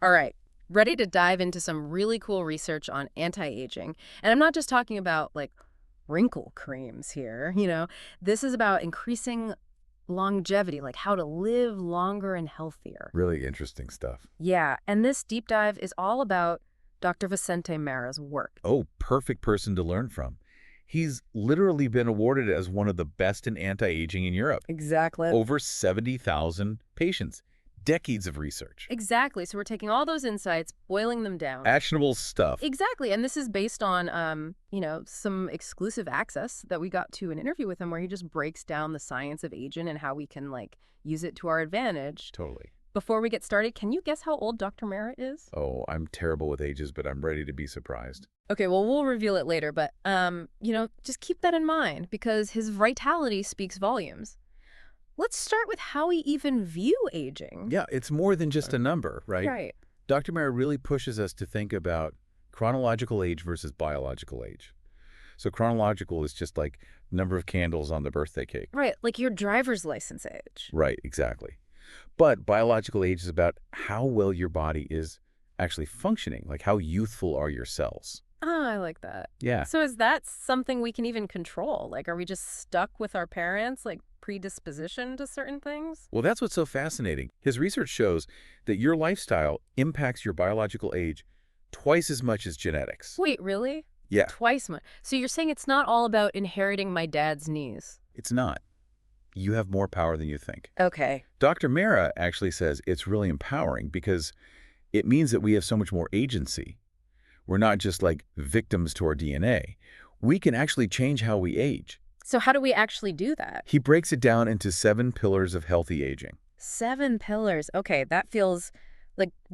All right. Ready to dive into some really cool research on anti-aging. And I'm not just talking about like wrinkle creams here, This is about increasing longevity, like how to live longer and healthier. Really interesting stuff. Yeah, and this deep dive is all about Dr. Vicente Mera's work. Oh, perfect person to learn from. He's literally been awarded as one of the best in anti-aging in Europe. Exactly. Over 70,000 patients. Decades of research. Exactly. So we're taking all those insights, boiling them down. Actionable stuff. Exactly. And this is based on, some exclusive access that we got to an interview with him where he just breaks down the science of aging and how we can, use it to our advantage. Totally. Before we get started, can you guess how old Dr. Mera is? Oh, I'm terrible with ages, but I'm ready to be surprised. Okay, well, we'll reveal it later, but, just keep that in mind because his vitality speaks volumes. Let's start with how we even view aging. Yeah, it's more than just a number, right? Right. Dr. Mera really pushes us to think about chronological age versus biological age. So chronological is just like number of candles on the birthday cake. Right, like your driver's license age. Right, exactly. But biological age is about how well your body is actually functioning, like how youthful are your cells. Oh, I like that. Yeah. So is that something we can even control? Like, are we just stuck with our parents, predisposition to certain things? Well, that's what's so fascinating. His research shows that your lifestyle impacts your biological age twice as much as genetics. Wait, really? Yeah. Twice much. So you're saying it's not all about inheriting my dad's knees? It's not. You have more power than you think. Okay. Dr. Mera actually says it's really empowering because it means that we have so much more agency. We're not just like victims to our DNA. We can actually change how we age. So how do we actually do that? He breaks it down into 7 pillars of healthy aging. 7 pillars. Okay, that feels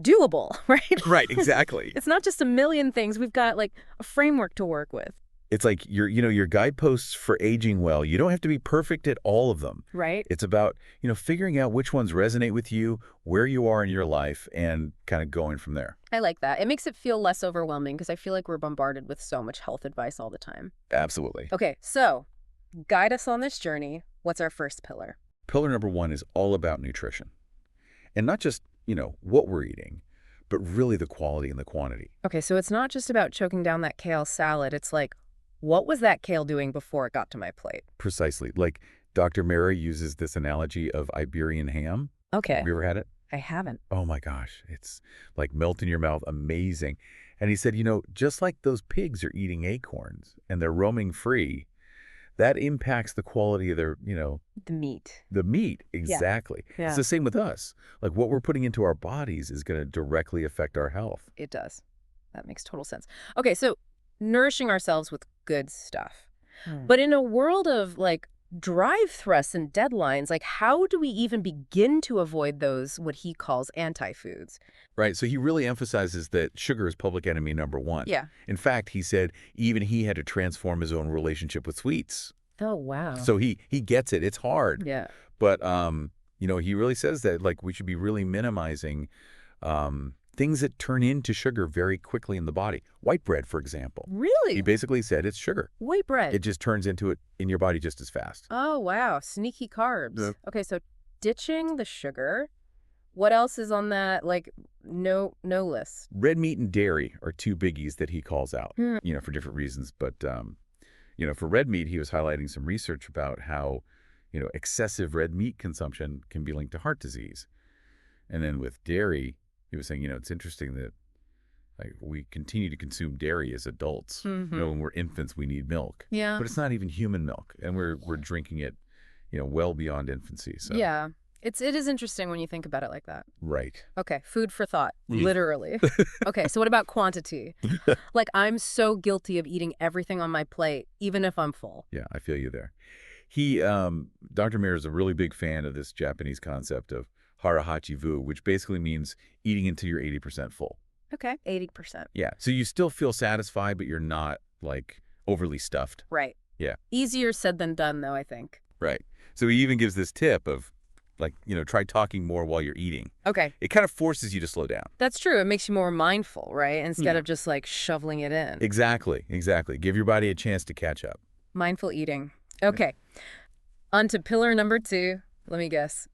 doable, right? Right, exactly. It's not just a million things. We've got a framework to work with. It's like your guideposts for aging well. You don't have to be perfect at all of them. Right. It's about, figuring out which ones resonate with you, where you are in your life, and kind of going from there. I like that. It makes it feel less overwhelming because I feel like we're bombarded with so much health advice all the time. Absolutely. Okay, so guide us on this journey. What's our first pillar? Pillar number 1 is all about nutrition. And not just, what we're eating, but really the quality and the quantity. Okay, so it's not just about choking down that kale salad. It's like, what was that kale doing before it got to my plate? Precisely. Like Dr. Mera uses this analogy of Iberian ham. Okay. Have you ever had it? I haven't. Oh my gosh. It's like melt in your mouth. Amazing. And he said, just like those pigs are eating acorns and they're roaming free, that impacts the quality of their, The meat. the meat. Exactly. Yeah. It's the same with us. Like what we're putting into our bodies is going to directly affect our health. It does. That makes total sense. Okay, so nourishing ourselves with good stuff. But in a world of drive thrusts and deadlines, how do we even begin to avoid those, what he calls anti-foods? Right. So he really emphasizes that sugar is public enemy number 1. Yeah. In fact, he said even he had to transform his own relationship with sweets. Oh, wow. So he gets it. It's hard. Yeah. But, he really says that we should be really minimizing things that turn into sugar very quickly in the body. White bread, for example. Really? He basically said it's sugar. White bread. It just turns into it in your body just as fast. Oh, wow. Sneaky carbs. Yeah. Okay, so ditching the sugar. What else is on that, no list? Red meat and dairy are 2 biggies that he calls out, Hmm. for different reasons. But, for red meat, he was highlighting some research about how, excessive red meat consumption can be linked to heart disease. And then with dairy, he was saying, it's interesting that we continue to consume dairy as adults. Mm-hmm. When we're infants, we need milk. Yeah. But it's not even human milk, and we're drinking it, well beyond infancy. So Yeah. It is interesting when you think about it like that. Right. Okay, food for thought, literally. Okay, so what about quantity? I'm so guilty of eating everything on my plate, even if I'm full. Yeah, I feel you there. Dr. Mera is a really big fan of this Japanese concept of harahachi-vu, which basically means eating until you're 80% full. Okay, 80%. Yeah, so you still feel satisfied, but you're not, overly stuffed. Right. Yeah. Easier said than done, though, I think. Right. So he even gives this tip of, try talking more while you're eating. Okay. It kind of forces you to slow down. That's true. It makes you more mindful, right? Instead of just, shoveling it in. Exactly. Give your body a chance to catch up. Mindful eating. Okay. On to pillar number 2. Let me guess.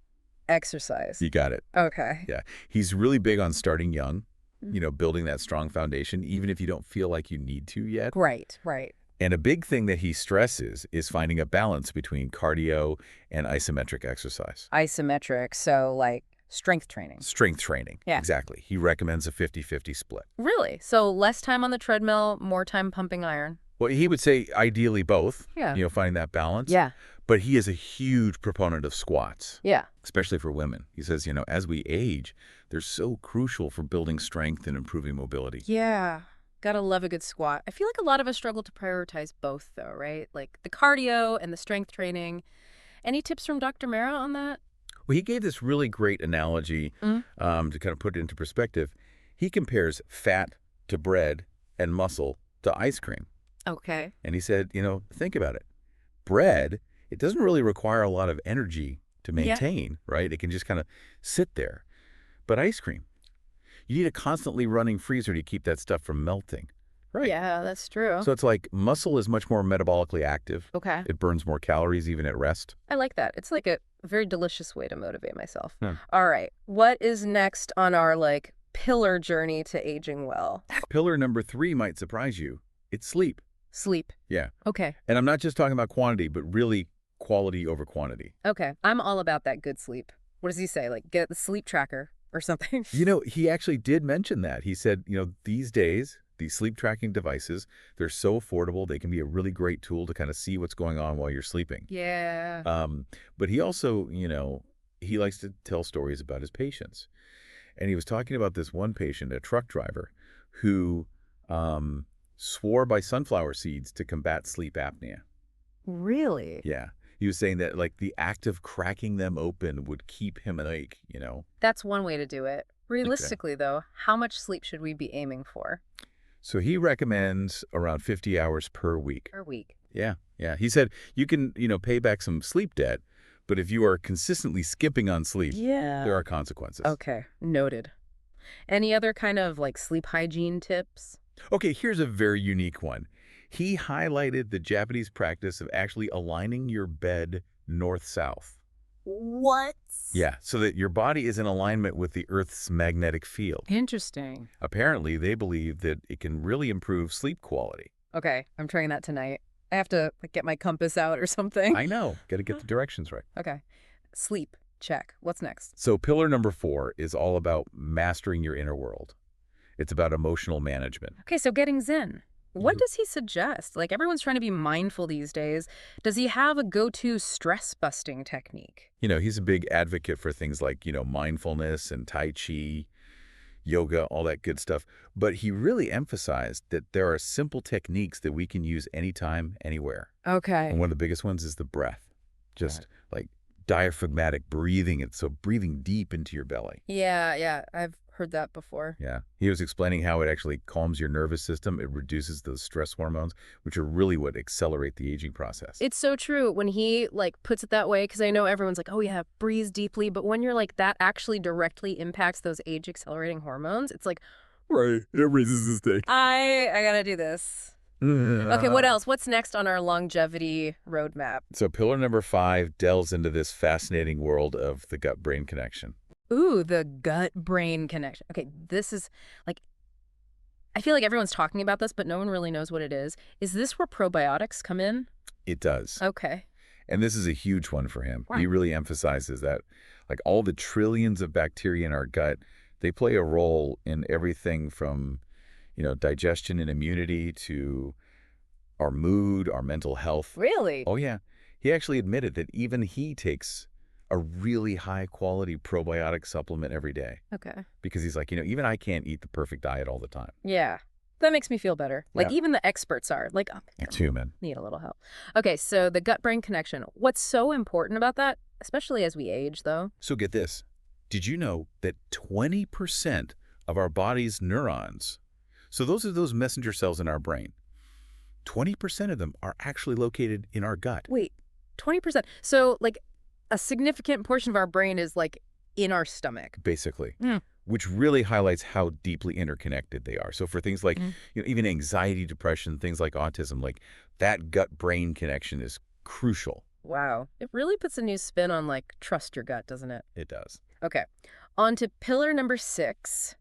Exercise. You got it. Okay. Yeah. He's really big on starting young, Mm. building that strong foundation, even if you don't feel like you need to yet. Right, right. And a big thing that he stresses is finding a balance between cardio and isometric exercise. Isometric, so like strength training. Strength training. Yeah. Exactly. He recommends a 50-50 split. Really? So less time on the treadmill, more time pumping iron? Well, he would say ideally both, Yeah. finding that balance. Yeah. But he is a huge proponent of squats, Yeah. especially for women. He says, as we age, they're so crucial for building strength and improving mobility. Yeah. Gotta love a good squat. I feel like a lot of us struggle to prioritize both, though, right? Like the cardio and the strength training. Any tips from Dr. Mera on that? Well, he gave this really great analogy to kind of put it into perspective. He compares fat to bread and muscle to ice cream. Okay. And he said, think about it. Bread, it doesn't really require a lot of energy to maintain, right? It can just kind of sit there. But ice cream, you need a constantly running freezer to keep that stuff from melting, right? Yeah, that's true. So it's like muscle is much more metabolically active. Okay. It burns more calories even at rest. I like that. It's like a very delicious way to motivate myself. Yeah. All right. What is next on our pillar journey to aging well? Pillar number 3 might surprise you. It's sleep. Sleep. Yeah. Okay. And I'm not just talking about quantity, but really quality over quantity. Okay. I'm all about that good sleep. What does he say? Get the sleep tracker or something? He actually did mention that. He said, these days, these sleep tracking devices, they're so affordable. They can be a really great tool to kind of see what's going on while you're sleeping. Yeah. But he also, he likes to tell stories about his patients. And he was talking about this one patient, a truck driver, who swore by sunflower seeds to combat sleep apnea. Really? Yeah. He was saying that the act of cracking them open would keep him awake, That's one way to do it. Realistically, though, how much sleep should we be aiming for? So he recommends around 50 hours per week. Per week. Yeah. Yeah. He said you can, pay back some sleep debt, but if you are consistently skipping on sleep, there are consequences. Okay. Noted. Any other kind of sleep hygiene tips? Okay, here's a very unique one. He highlighted the Japanese practice of actually aligning your bed north-south. What? Yeah, so that your body is in alignment with the Earth's magnetic field. Interesting. Apparently, they believe that it can really improve sleep quality. Okay, I'm trying that tonight. I have to get my compass out or something. I know. Got to get the directions right. Okay. Sleep. Check. What's next? So pillar number 4 is all about mastering your inner world. It's about emotional management. Okay, so getting zen. What does he suggest? Everyone's trying to be mindful these days. Does he have a go-to stress-busting technique? He's a big advocate for things like, mindfulness and Tai Chi, yoga, all that good stuff. But he really emphasized that there are simple techniques that we can use anytime, anywhere. Okay. And one of the biggest ones is the breath. Just diaphragmatic breathing. It's so breathing deep into your belly. Yeah. I've heard that before. Yeah. He was explaining how it actually calms your nervous system. It reduces those stress hormones, which are really what accelerate the aging process. It's so true when he puts it that way, because I know everyone's like, oh yeah, breathe deeply. But when you're that actually directly impacts those age accelerating hormones, it's right. It raises the stake. I gotta do this. Okay, what else? What's next on our longevity roadmap? So pillar number 5 delves into this fascinating world of the gut-brain connection. Ooh, the gut-brain connection. Okay, this is I feel like everyone's talking about this, but no one really knows what it is. Is this where probiotics come in? It does. Okay. And this is a huge one for him. Wow. He really emphasizes that all the trillions of bacteria in our gut, they play a role in everything from digestion and immunity to our mood, our mental health. Really? Oh, yeah. He actually admitted that even he takes a really high-quality probiotic supplement every day. Okay. Because he's like, even I can't eat the perfect diet all the time. Yeah. That makes me feel better. Yeah. Even the experts are oh, It's human. need a little help. Okay, so the gut-brain connection. What's so important about that, especially as we age, though? So get this. Did you know that 20% of our body's neurons, so those are those messenger cells in our brain, 20% of them are actually located in our gut. Wait, 20%. So, a significant portion of our brain is, in our stomach. Basically, which really highlights how deeply interconnected they are. So for things like, even anxiety, depression, things like autism, that gut-brain connection is crucial. Wow. It really puts a new spin on, like, trust your gut, doesn't it? It does. Okay. On to pillar number 6.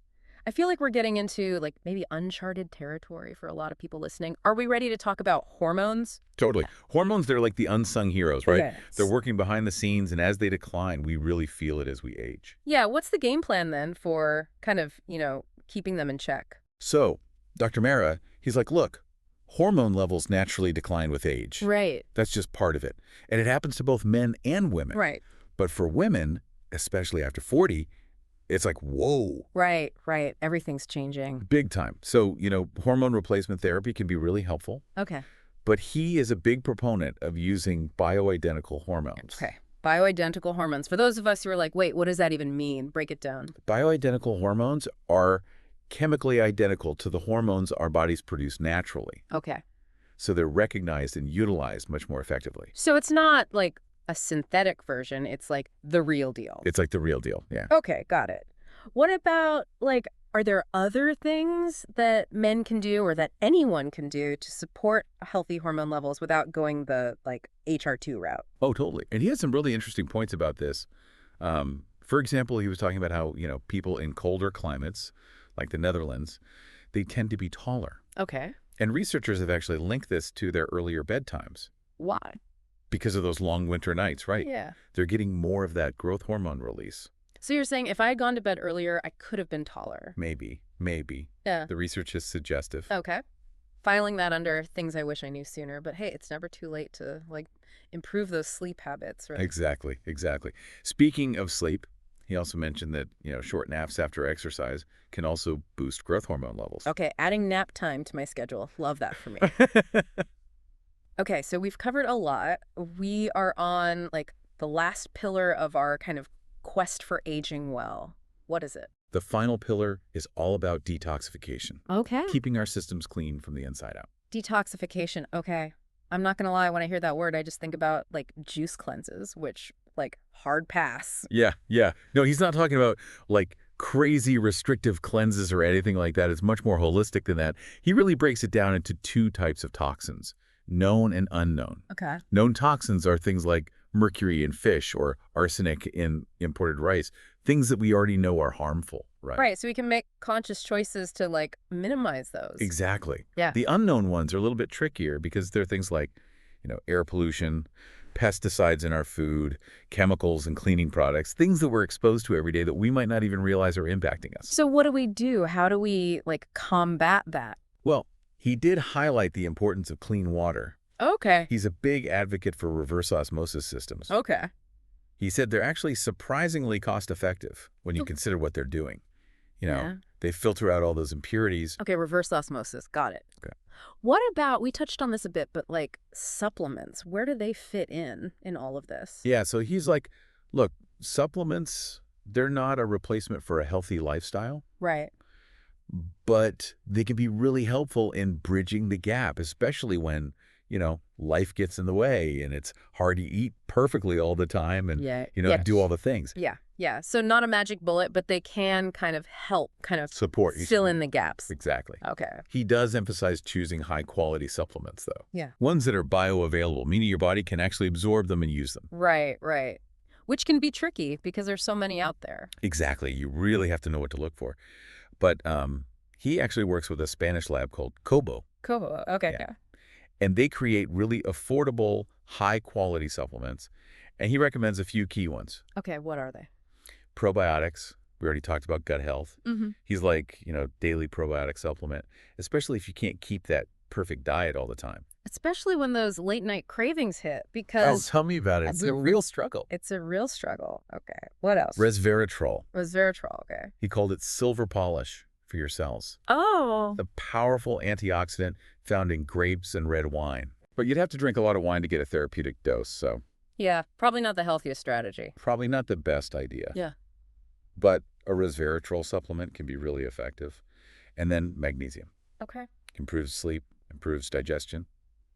I feel like we're getting into, like, maybe uncharted territory for a lot of people listening. Are we ready to talk about hormones? Totally. Hormones, they're like the unsung heroes, right? Yes. They're working behind the scenes, and as they decline, we really feel it as we age. Yeah, what's the game plan then for kind of, keeping them in check? So, Dr. Mera, he's like, look, hormone levels naturally decline with age. Right. That's just part of it. And it happens to both men and women. Right. But for women, especially after 40, it's like, whoa. Right. Everything's changing. Big time. So, hormone replacement therapy can be really helpful. Okay. But he is a big proponent of using bioidentical hormones. Okay. Bioidentical hormones. For those of us who are like, wait, what does that even mean? Break it down. Bioidentical hormones are chemically identical to the hormones our bodies produce naturally. Okay. So they're recognized and utilized much more effectively. So it's not like a synthetic version. It's like the real deal. It's like the real deal, yeah. Okay, got it. What about, like, are there other things that men can do or that anyone can do to support healthy hormone levels without going the, like, HR2 route? Oh, totally. And he has some really interesting points about this. For example, he was talking about how, people in colder climates, like the Netherlands, they tend to be taller. Okay. And researchers have actually linked this to their earlier bedtimes. Why? Because of those long winter nights, right? Yeah. They're getting more of that growth hormone release. So you're saying if I had gone to bed earlier, I could have been taller? Maybe. Yeah. The research is suggestive. Okay. Filing that under things I wish I knew sooner. But hey, it's never too late to, like, improve those sleep habits, right? Exactly. Speaking of sleep, he also mentioned that, short naps after exercise can also boost growth hormone levels. Okay, adding nap time to my schedule. Love that for me. Okay, so we've covered a lot. We are on, like, the last pillar of our kind of quest for aging well. What is it? The final pillar is all about detoxification. Okay. Keeping our systems clean from the inside out. Detoxification. Okay. I'm not going to lie. When I hear that word, I just think about, like, juice cleanses, which, like, hard pass. Yeah. No, he's not talking about, like, crazy restrictive cleanses or anything like that. It's much more holistic than that. He really breaks it down into 2 types of toxins, known and unknown. Okay. Known toxins are things like mercury in fish or arsenic in imported rice, things that we already know are harmful, right? Right, so we can make conscious choices to, like, minimize those. Exactly. Yeah. The unknown ones are a little bit trickier because they're things like, air pollution, pesticides in our food, chemicals and cleaning products, things that we're exposed to every day that we might not even realize are impacting us. So what do we do? How do we, like, combat that? Well, he did highlight the importance of clean water. Okay. He's a big advocate for reverse osmosis systems. Okay. He said they're actually surprisingly cost-effective when you consider what they're doing. Yeah. They filter out all those impurities. Okay, reverse osmosis. Got it. Okay. What about, we touched on this a bit, but, like, supplements, where do they fit in all of this? Yeah, so he's like, look, supplements, they're not a replacement for a healthy lifestyle. Right. But they can be really helpful in bridging the gap, especially when, life gets in the way and it's hard to eat perfectly all the time and, do all the things. Yeah. So not a magic bullet, but they can kind of help, Support. fill in the gaps. Exactly. Okay. He does emphasize choosing high-quality supplements, though. Yeah. Ones that are bioavailable, meaning your body can actually absorb them and use them. Right. Which can be tricky because there's so many out there. Exactly. You really have to know what to look for. But he actually works with a Spanish lab called Kobo. Cool. Okay. Yeah. And they create really affordable, high-quality supplements. And he recommends a few key ones. Okay. What are they? Probiotics. We already talked about gut health. Mm-hmm. He's like, daily probiotic supplement, especially if you can't keep that perfect diet all the time. Especially when those late-night cravings hit, because tell me about it. It's a real struggle. it's a real struggle. Okay. What else? Resveratrol. Okay. He called it silver polish for your cells. Oh. A powerful antioxidant found in grapes and red wine. But you'd have to drink a lot of wine to get a therapeutic dose, so Yeah, probably not the healthiest strategy. probably not the best idea. Yeah. But a resveratrol supplement can be really effective. And then magnesium. Okay. Improves sleep, improves digestion.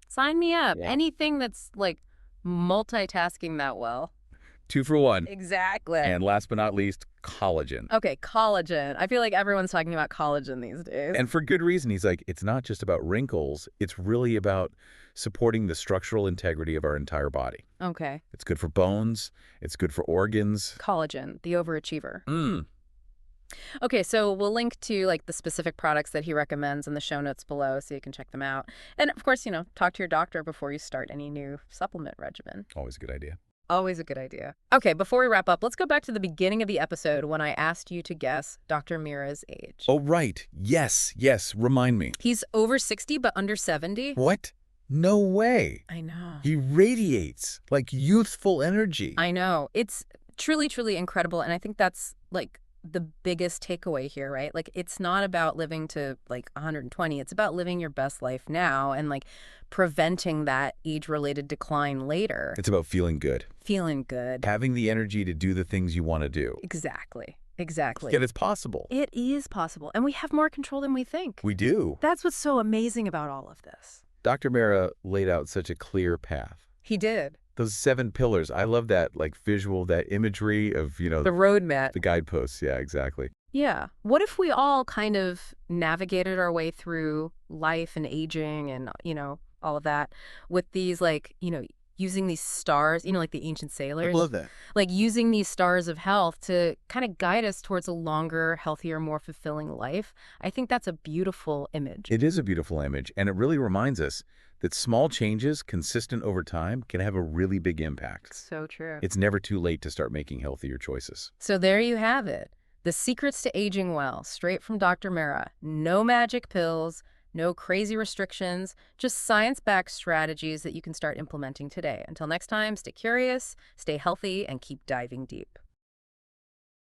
Sign me up. Yeah. Anything that's, like, multitasking that well. 2 for 1. Exactly. And last but not least, collagen. Okay, collagen. I feel like everyone's talking about collagen these days. And for good reason. He's like, it's not just about wrinkles. It's really about supporting the structural integrity of our entire body. Okay. It's good for bones. It's good for organs. Collagen, the overachiever. Mm. Okay, so we'll link to like the specific products that he recommends in the show notes below so you can check them out. And of course, talk to your doctor before you start any new supplement regimen. Always a good idea. Always a good idea. Okay, before we wrap up, let's go back to the beginning of the episode when I asked you to guess Dr. Mera's age. Oh, right. Yes. Remind me. He's over 60 but under 70. What? No way. I know. He radiates like youthful energy. I know. It's truly, truly incredible. And I think that's like the biggest takeaway here, right? Like, it's not about living to like 120. It's about living your best life now and like preventing that age-related decline later. It's about feeling good. Feeling good. Having the energy to do the things you want to do. Exactly. Yet it's possible. It is possible. And we have more control than we think. We do. That's what's so amazing about all of this. Dr. Mera laid out such a clear path. He did. Those 7 pillars. I love that like visual, that imagery of, The roadmap. the guideposts. Yeah, exactly. Yeah. What if we all kind of navigated our way through life and aging and, all of that with these like, using these stars, like the ancient sailors. I love that. Like using these stars of health to kind of guide us towards a longer, healthier, more fulfilling life. I think that's a beautiful image. It is a beautiful image, and it really reminds us that small changes, consistent over time, can have a really big impact. So true. It's never too late to start making healthier choices. So there you have it. The secrets to aging well, straight from Dr. Mera. No magic pills, no crazy restrictions, just science-backed strategies that you can start implementing today. Until next time, stay curious, stay healthy, and keep diving deep.